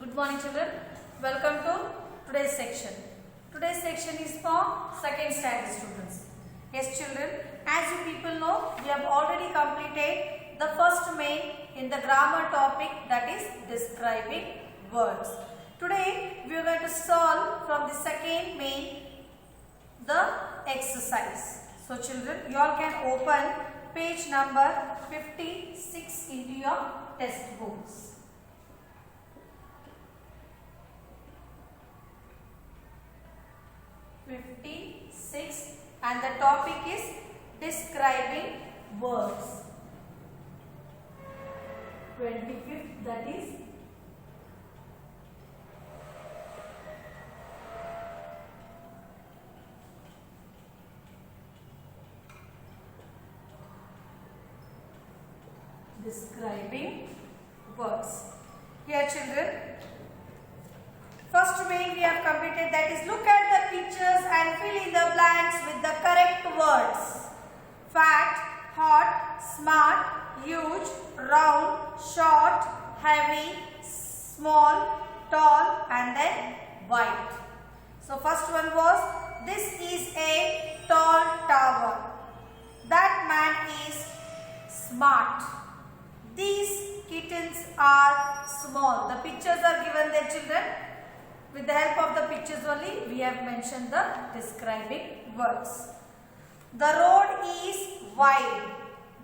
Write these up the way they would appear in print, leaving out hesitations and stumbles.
Good morning children. Welcome to today's section. Today's section is for second standard students. Yes children, as you people know, we have already completed the first main in the grammar topic, that is describing words. Today we are going to solve from the second main the exercise. So children, you all can open page number 56 into your textbooks. 56 and the topic is describing words. 25th, that is describing words. Here children, first main we have completed, that is look at the pictures and fill in the blanks with the correct words. Fat, hot, smart, huge, round, short, heavy, small, tall and then white. So first one was, this is a tall tower. That man is smart. These kittens are small. The pictures are given there children. With the help of the pictures only, we have mentioned the describing words. The road is wide.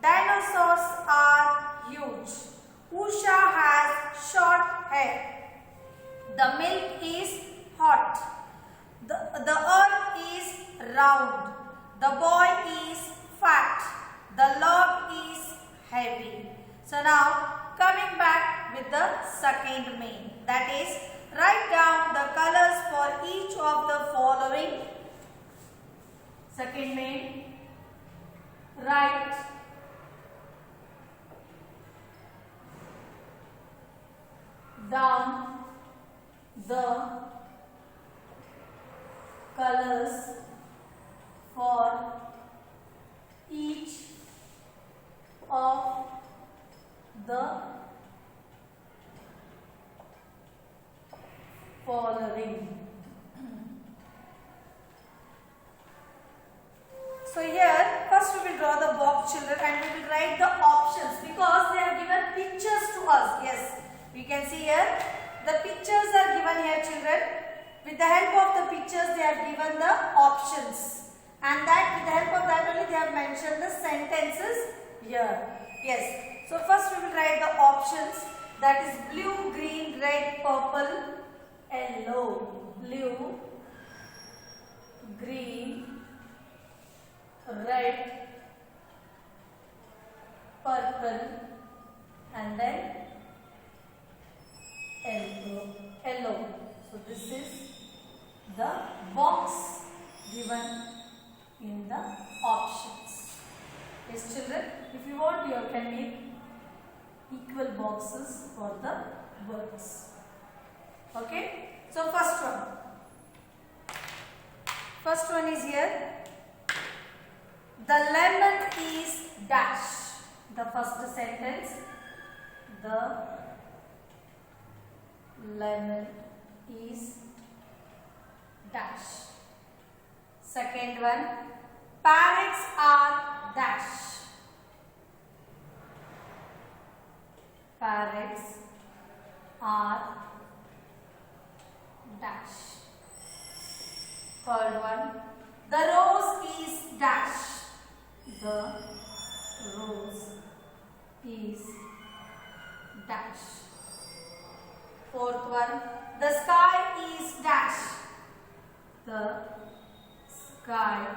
Dinosaurs are huge. Usha has short hair. The milk is hot. The earth is round. The boy is fat. The log is heavy. So now coming back with the second main, that is write down the colors for each of the following. Second main, write down the colors for each of the following. So here first we will draw the box children and we will write the options because they have given pictures to us. Yes, we can see here the pictures are given here children. With the help of the pictures they have given the options, and that with the help of that only they have mentioned the sentences here. Yes, so first we will write the options, that is blue, green, red, purple, yellow. Blue, green, red, purple and then yellow. So this is the box given in the options. Yes children, if you want you can make equal boxes for the words. Okay, so first one is here, the lemon is dash. The first sentence, the lemon is dash. Second one, parrots are dash. Parrots are dash. Third one, the rose is dash. The rose is dash. Fourth one, the sky is dash. The sky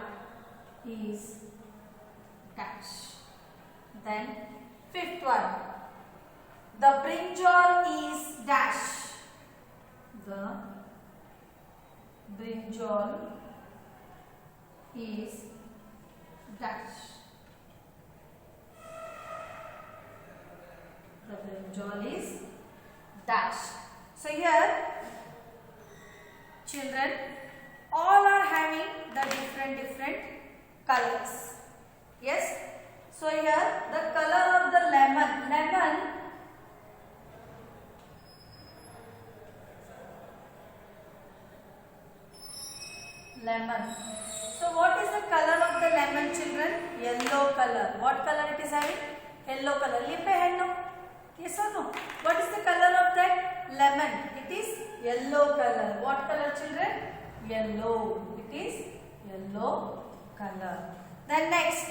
is dash. Then fifth one, the brinjal is dash. The brinjal is dash. The brinjal is dash. So here children, all are having the different colors. Yes. So here the color of the lemon lemon. So what is the color of the lemon, children? Yellow color. What color it is having? Yellow color. Lippe hennu? Yes or no? What is the color of that lemon? It is yellow color. What color, children? Yellow. It is yellow color. Then next,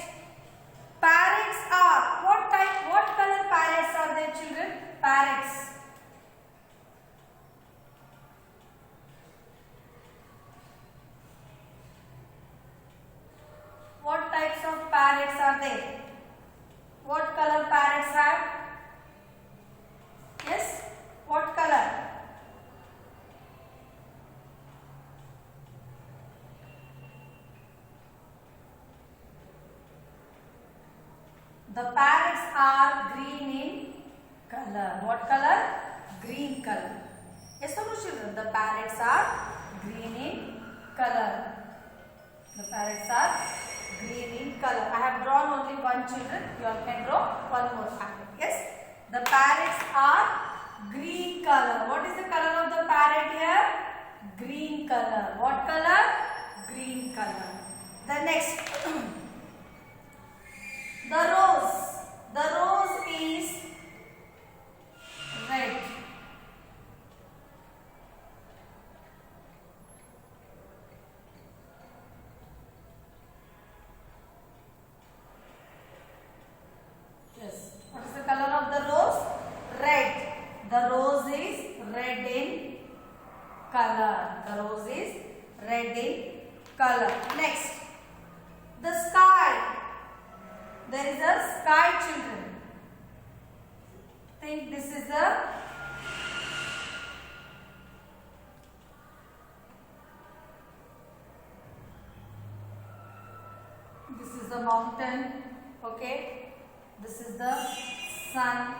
parrots are, what color parrots are there, children? Parrots. What types of parrots are there? What color parrots have? Yes? What color? The parrots are green in color. What color? Green color. Yes or no, children? The parrots are green in color. The parrots are green in color. I have drawn only one, children. You all can draw one more parrot. Yes? The parrots are green color. What is the color of the parrot here? Green color. What color? Green color. The next, the rose. The rose is red. Yes. What is the color of the rose? Red. The rose is red in color. The rose is red in color. Next, the sky. There is a sky, children. Think this is a mountain. Okay. This is the sun.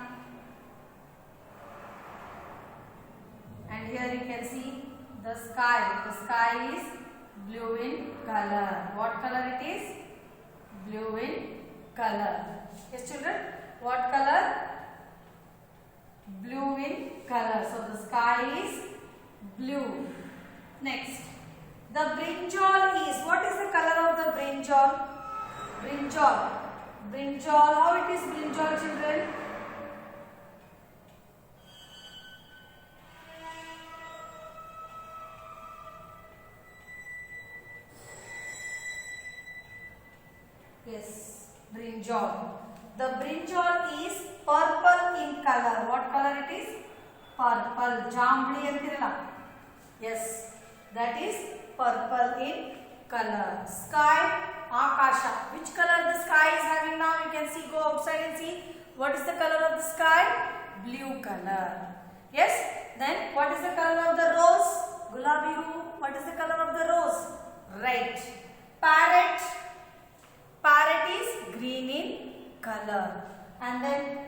And here you can see the sky. The sky is blue in color. What color it is? Blue in color. Yes, children? What color? Blue in color. So the sky is blue. Next, the brinjal is, what is the color of the brinjal? Brinjal. Brinjal, how it is brinjal, children? Yes, brinjal. The brinjal is purple in color. What color it is? Purple. Jambli antirala. Yes, that is purple in color. Sky, akasha. Which color the sky is having now? You can see, go outside and see. What is the color of the sky? Blue color. Yes. Then what is the color of the rose? Gulabi hu. What is the color of the rose? Red. Parrot. Parrot is green in color. And then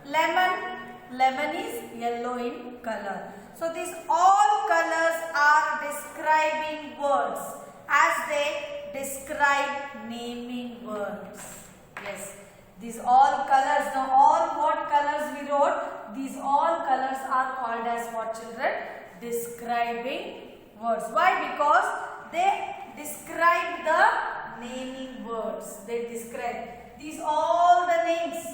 lemon. Lemon is yellow in color. So these all colors are describing words as they describe naming words. Yes. These all colors, now all what colors we wrote, these all colors are called as what, children? Describing words. Why? Because they describe the naming words. They describe these all the names: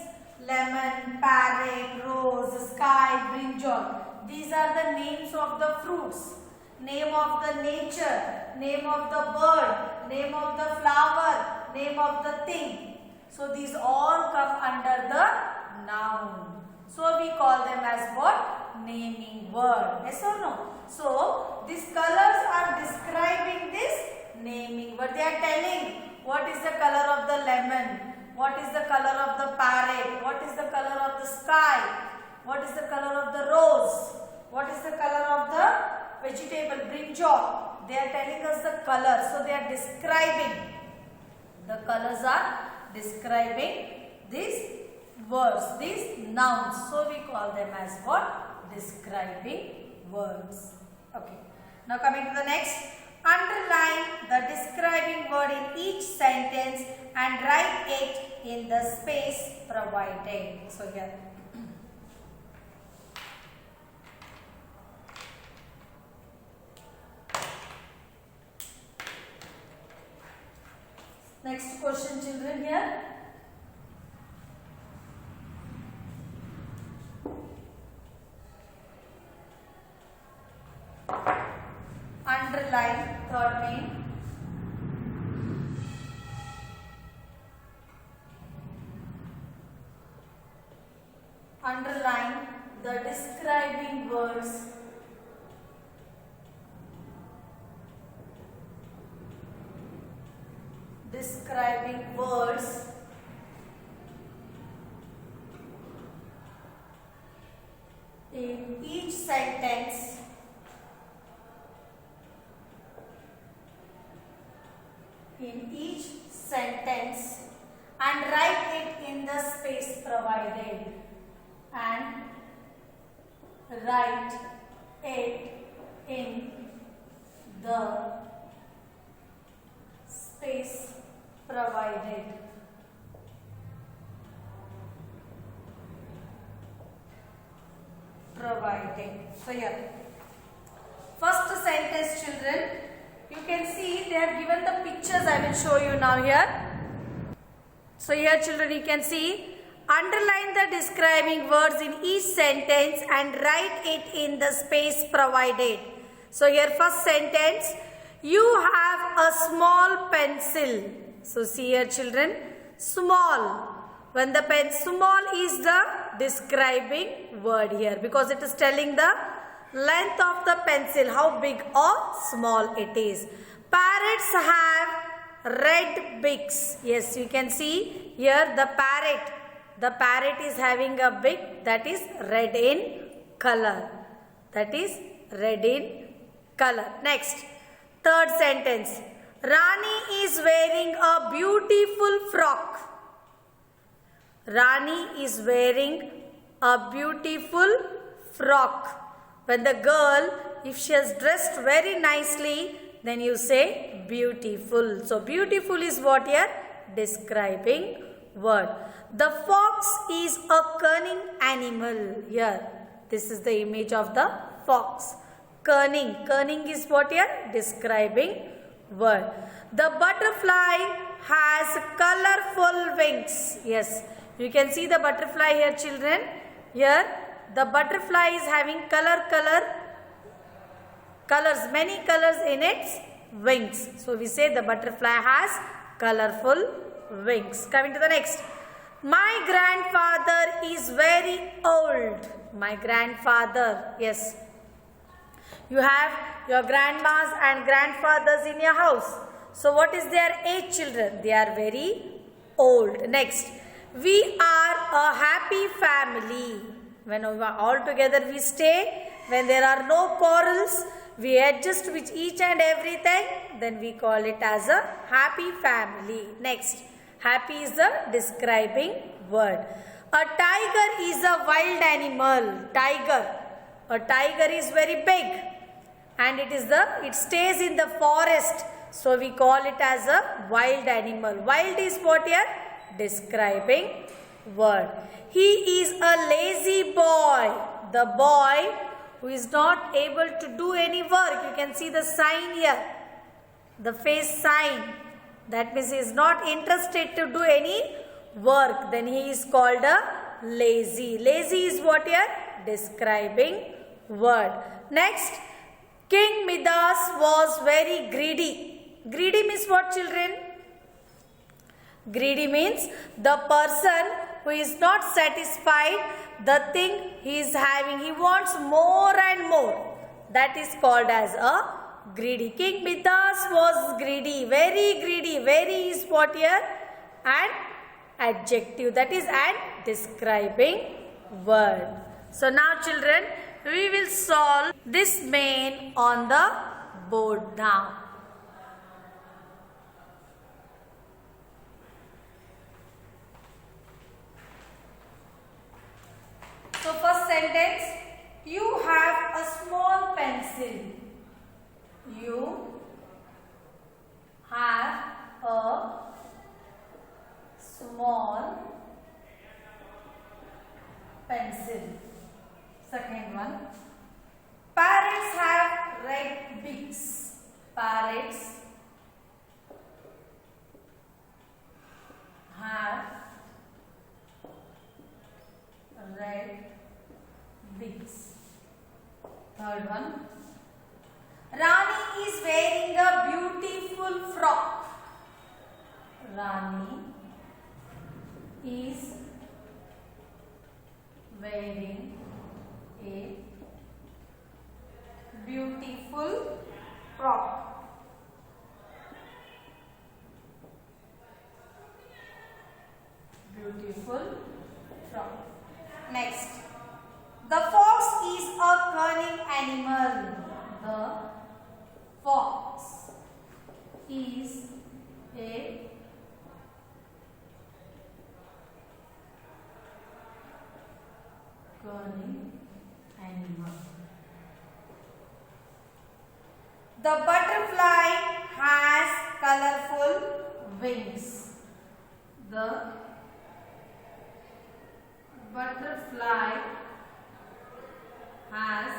lemon, parrot, rose, sky, brinjal. These are the names of the fruits, name of the nature, name of the bird, name of the flower, name of the thing. So these all come under the noun. So we call them as what? Naming word. Yes or no? So these colors are describing this naming word. They are telling what is the color of the lemon, what is the color of the parrot, what is the color of the sky, what is the color of the rose, what is the color of the vegetable brinjal. They are telling us the color. So they are describing. The colors are describing these words, these nouns. So we call them as what? Describing words. Okay. Now coming to the next. Underline the describing word in each sentence and write it in the space provided. So here. question, children, here. Underline third main. Underline the describing words. Describing words in each sentence and write it in the space provided. And write it in the space provided. So here, first sentence, children, you can see they have given the pictures. I will show you now here. So here, children, you can see, underline the describing words in each sentence and write it in the space provided. So here, first sentence, you have a small pencil. So see here, children, small. When the pen small is the describing word here, because it is telling the length of the pencil, how big or small it is. Parrots have red beaks. Yes, you can see here the parrot. The parrot is having a beak that is red in color. That is red in color. Next, third sentence. Rani is wearing a beautiful frock. Rani is wearing a beautiful frock. When the girl, if she has dressed very nicely, then you say beautiful. So beautiful is what here? Describing word. The fox is a cunning animal. Here, this is the image of the fox. Cunning. Cunning is what here? Describing word. The butterfly has colorful wings. Yes, you can see the butterfly here, children. Here, the butterfly is having colors, many colors in its wings. So we say the butterfly has colorful wings. Coming to the next. My grandfather is very old. My grandfather. Yes. You have your grandmas and grandfathers in your house. So what is their age, children? They are very old. Next. We are a happy family. When we are all together we stay. When there are no quarrels, we adjust with each and everything. Then we call it as a happy family. Next. Happy is the describing word. A tiger is a wild animal. Tiger. A tiger is very big. And it stays in the forest. So we call it as a wild animal. Wild is what here? Describing word. He is a lazy boy. The boy who is not able to do any work. You can see the sign here. The face sign. That means he is not interested to do any work. Then he is called a lazy. Lazy is what here? Describing word. Next. King Midas was very greedy. Greedy means what, children? Greedy means the person who is not satisfied the thing he is having. He wants more and more. That is called as a greedy. King Midas was greedy. Very greedy. Very is what here? An adjective. That is an describing word. So now, children, we will solve this main on the board now. So first sentence, you have a small pencil. You have a small pencil. Second one, parrots have red beaks. Parrots have red beaks. Third one. Rani is wearing a beautiful frock. Rani is wearing a beautiful frock. Beautiful frock. Next. The fox is a cunning animal. The fox is a cunning animal. The butterfly has colorful wings. The butterfly has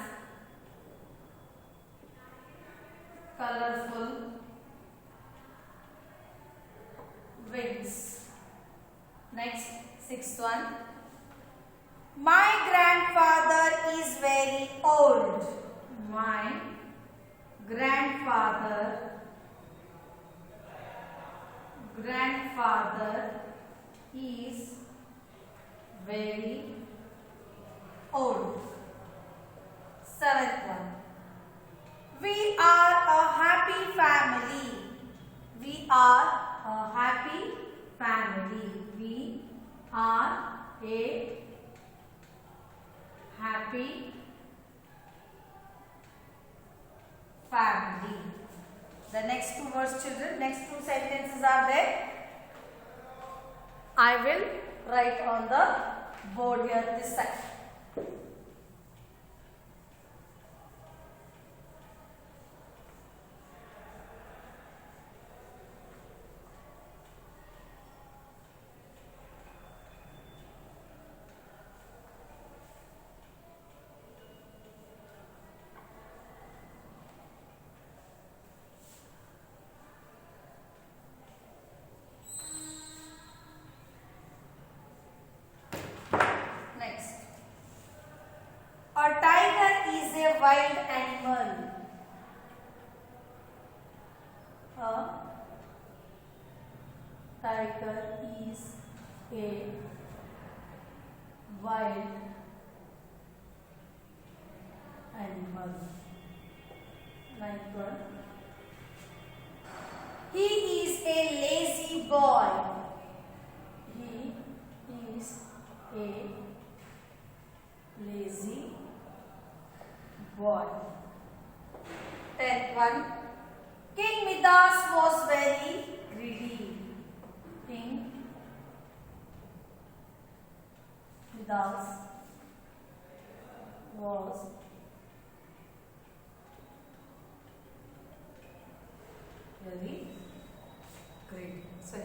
colorful wings. Next, sixth one. My grandfather is very old. My grandfather is very old. Seventh one. We are a happy family. We are a happy family. We are a happy family. The next two words, children, next two sentences are there. I will write on the board here this side. A tiger is a wild animal. A tiger is a wild animal. Like one. He is a lazy boy. He is a lazy boy. 10th one. King Midas was very greedy. King Midas was very greedy. So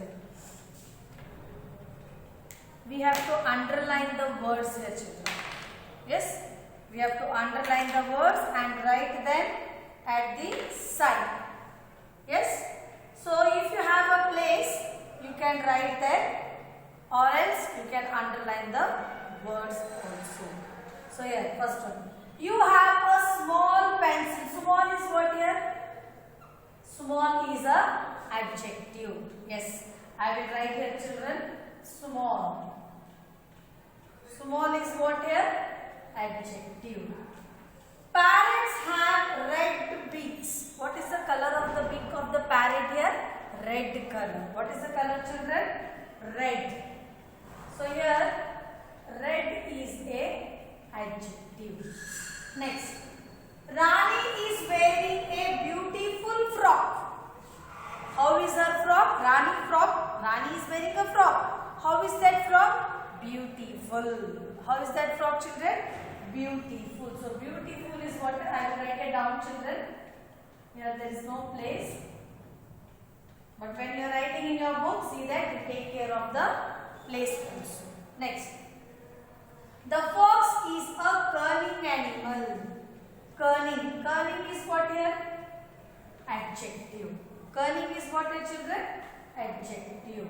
we have to underline the words here, children. Yes, we have to underline the words and write them at the side. Yes, so if you have a place, you can write there, or else you can underline the words also. So here, first one. You have a small pencil. Small is what here? Small is a adjective. Yes, I will write here, children. Small. Small is what here? Adjective. Parrots have red beaks. What is the color of the beak of the parrot here? Red color. What is the color, children? Red. So here, red is a adjective. Next. Rani is wearing a beautiful frock. How is her frock? Rani frock. Rani is wearing a frock. How is that frock? Beautiful. How is that frock, children? Beautiful. So beautiful is what I will write it down, children. Here there is no place. But when you are writing in your book, see that you take care of the place also. Next. The fox is a cunning animal. Cunning. Cunning is what here? Adjective. Cunning is what here, children? Adjective.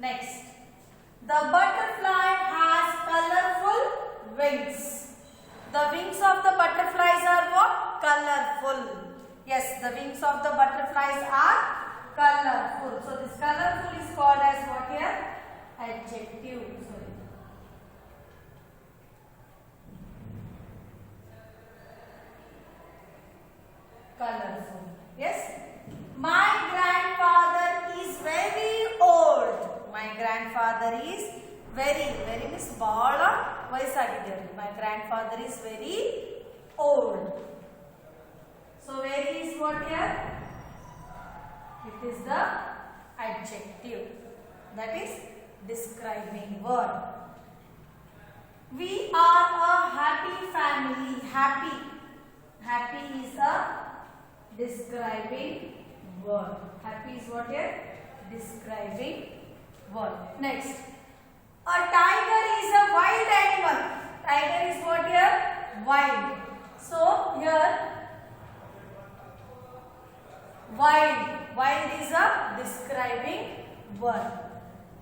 Next, the butterfly has colorful wings. The wings of the butterflies are what? Colorful. Yes, the wings of the butterflies are colorful. So this colorful is called as what here? Adjective. Sorry. Colorful. Yes. My grandfather is very old. My grandfather is very means bala vayasagide. My grandfather is very old. So very is what here? It is the adjective, that is describing word. We are a happy family. Happy is a describing word. Happy is what here? Describing word. Next, a tiger is a wild animal. Tiger is what here? Wild. So here wild is a describing word.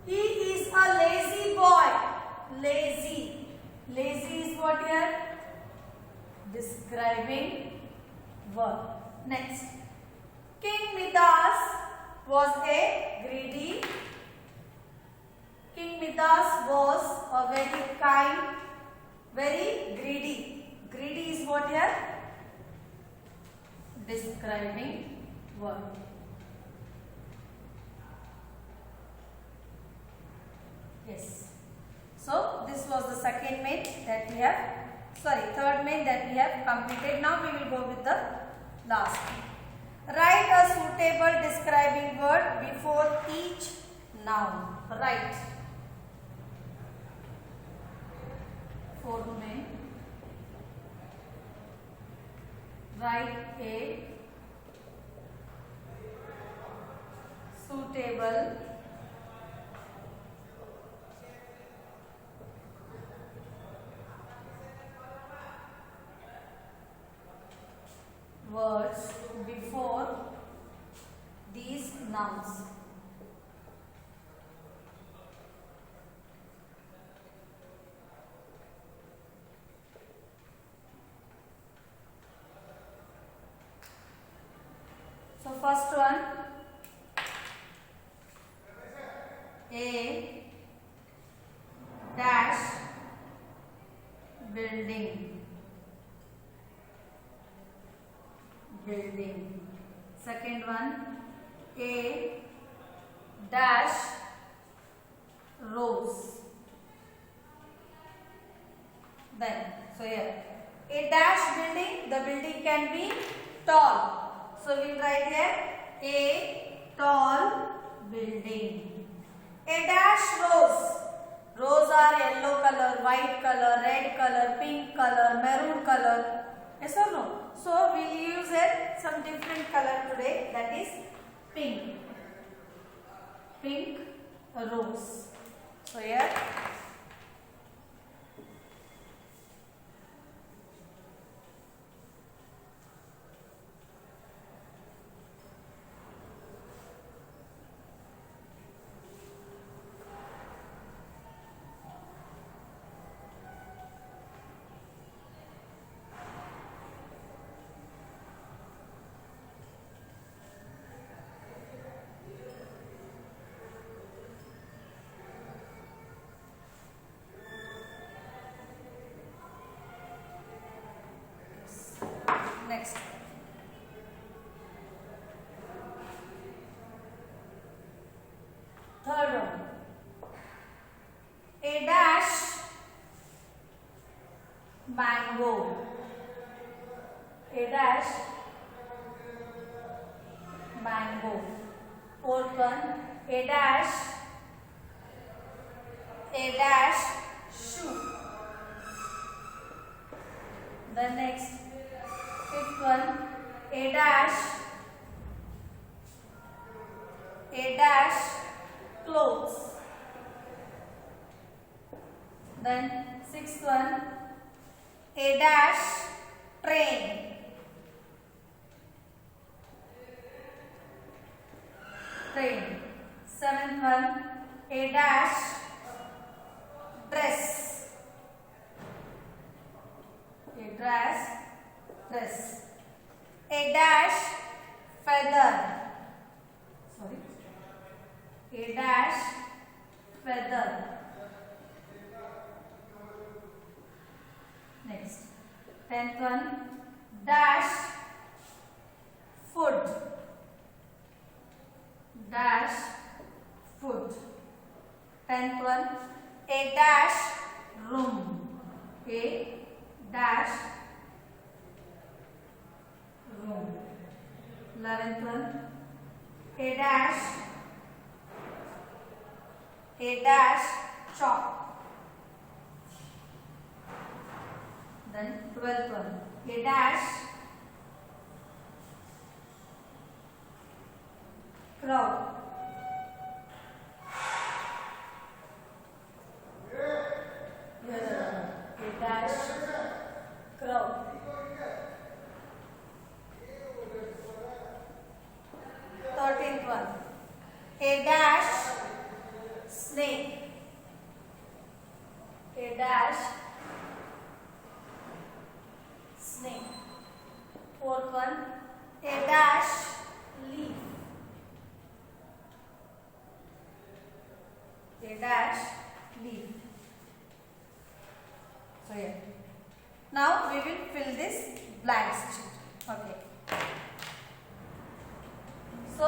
He is a lazy boy. Lazy is what here? Describing word. Next, King Midas was a greedy. King Midas was a very kind, very greedy. Greedy is what here? Describing word. Yes. So this was the second main that we have, third main that we have completed. Now we will go with the last. Write a suitable describing word before each noun. Write. Fourth main. Write a suitable words before these nouns. So first one, a dash building. Second one, a dash rose. Then, so here, a dash building, the building can be tall. So we will write here, a tall building. A dash rose. Rose are yellow color, white color, red color, pink color, maroon color. Yes or no? So we will use some different color today, that is pink. Pink rose. So here next. Third one. A dash mango. A dash mango. Fourth one. A dash shoe. The next. Fifth one, a dash clothes. Then sixth one, a dash train. Seventh one, A dash dress. A dash dress. A dash feather. Sorry. A dash feather. Next. 10th one. Dash food. Dash food. 10th one. A dash room. A dash room. 11th one. A dash chalk. Then 12th one. A dash crowd. A dash crowd. 13th one. A dash snake. A dash snake. 4th one. A dash leaf. A dash leaf. So here. Now we will fill this blanks. Okay. So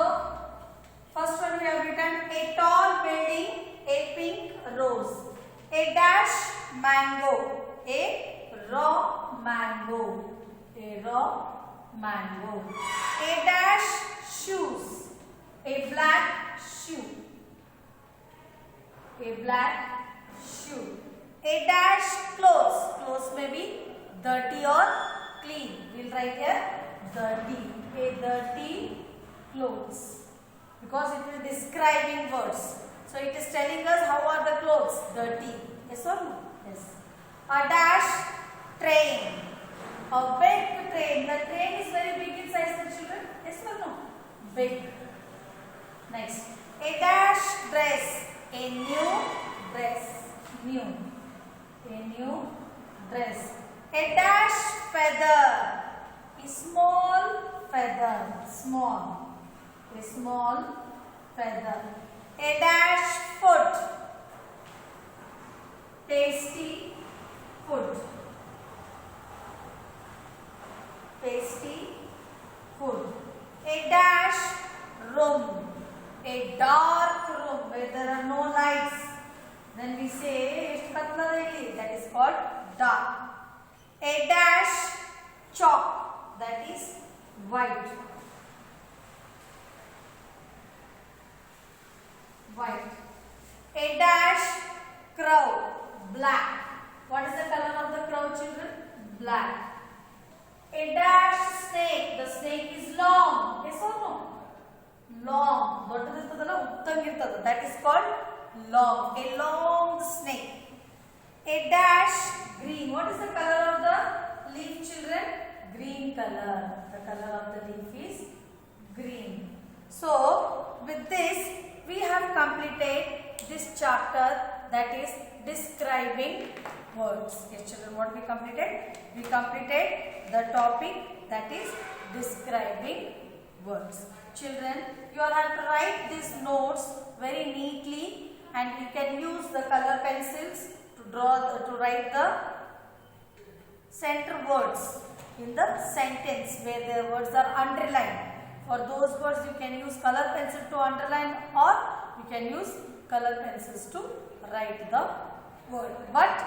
first one we have written a tall building, a pink rose. A dash mango. A raw mango. A raw mango. A dash shoes. A black shoe. A black shoe. A dash clothes. Clothes may be dirty or clean. We'll write here dirty. A dirty clothes. Because it is describing words. So it is telling us how are the clothes? Dirty. Yes or no? Yes. A dash train. A big train. The train is very big in size, the children. Yes or no? Big. Next. A dash dress. A new dress. New. A new dress. A dash feather. A small feather. Small. A small feather. A dash foot. Tasty food. Tasty food. A dash room. A dark room where there are no lights. Then we say that is called dark. A dash chalk. That is white. White. A dash crow. Black. What is the color of the crow, children? Black. A dash snake. The snake is long. Yes or no? Long. That is called long. A long snake. A dash green. What is the color of the leaf, children? Green color. The color of the leaf is green. So, with this, we have completed this chapter, that is describing words. Yes, children, what we completed? We completed the topic, that is describing words. Children, you all have to write these notes very neatly, and you can use the color pencils to write the center words in the sentence where the words are underlined. For those words you can use color pencil to underline, or you can use color pencils to write the word. But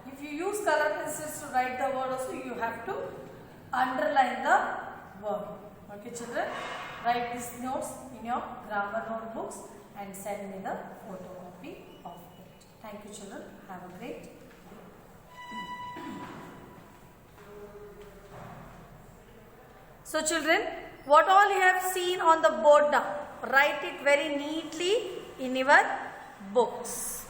if you use color pencils to write the word also, you have to underline the word. Okay, children, write these notes in your grammar notebooks and send me the photocopy of it. Thank you, children. Have a great day. So children, what all you have seen on the board now, write it very neatly in your books.